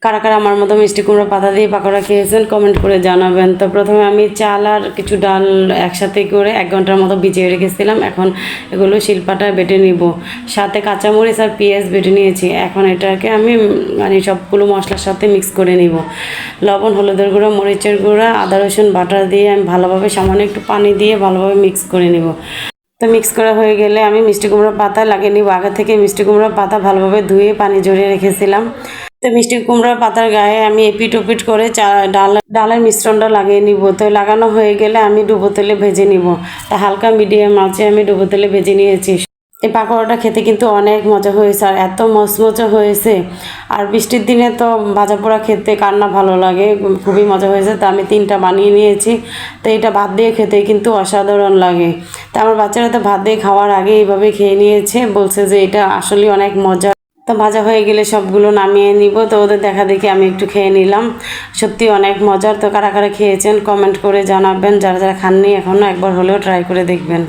কারা কারা আমার মতো মিষ্টি কুমড়া পাতা দিয়ে পাকোড়া খেয়েছেন কমেন্ট করে জানাবেন। তো প্রথমে আমি চাল আর কিছু ডাল একসাথে করে 1 ঘন্টার মতো ভিজিয়ে রেখেছিলাম। এখন এগুলো শিলপাটায় বেটে নিব, সাথে কাঁচামরিচ আর পেঁয়াজ বেটে নিয়েছি। এখন এটাকে আমি মানে সবগুলো মশলার সাথে মিক্স করে নিব। লবণ, হলুদের গুঁড়া, মরিচের গুঁড়া, আদা রসুন বাটা দিয়ে আমি ভালোভাবে সামান্য একটু পানি দিয়ে ভালোভাবে মিক্স করে নিব। তো মিক্স করা হয়ে গেলে আমি মিষ্টি কুমড়োর পাতা লাগিয়ে নিব। আগে থেকে মিষ্টি কুমড়োর পাতা ভালোভাবে ধুয়ে পানি ঝরিয়ে রেখেছিলাম। তো মিষ্টি কুমড়োর পাতার গায়ে আমি এপিট ওপিট করে ডালের মিশ্রণটা লাগিয়ে নিব। তো লাগানো হয়ে গেলে আমি ডুবো তেলে ভেজে নিব। তো হালকা মিডিয়াম আঁচে আমি ডুবো তেলে ভেজে নিয়েছি। এই পাকোড়াটা খেতে কিন্তু অনেক মজা হয়েছে আর এত মচমচে হয়েছে। আর বৃষ্টির দিনে তো ভাজা পোড়া খেতে কার না ভালো লাগে, খুবই মজা হয়েছে। তো আমি 3টা বানিয়ে নিয়েছি। তো এটা ভাত দিয়ে খেতে কিন্তু অসাধারণ লাগে। তো আমার বাচ্চারা তো ভাত দিয়ে খাওয়ার আগে এইভাবে খেয়ে নিয়েছে, বলছে যে এটা আসলে অনেক মজা। তো ভাজা হয়ে গেলে সবগুলো নামিয়ে নিব। তো ওদের দেখা দেখি আমি একটু খেয়ে নিলাম, সত্যি অনেক মজার। তো কারা কারা খেয়েছেন কমেন্ট করে জানাবেন, যারা যারা খাননি এখনও একবার হলেও ট্রাই করে দেখবেন।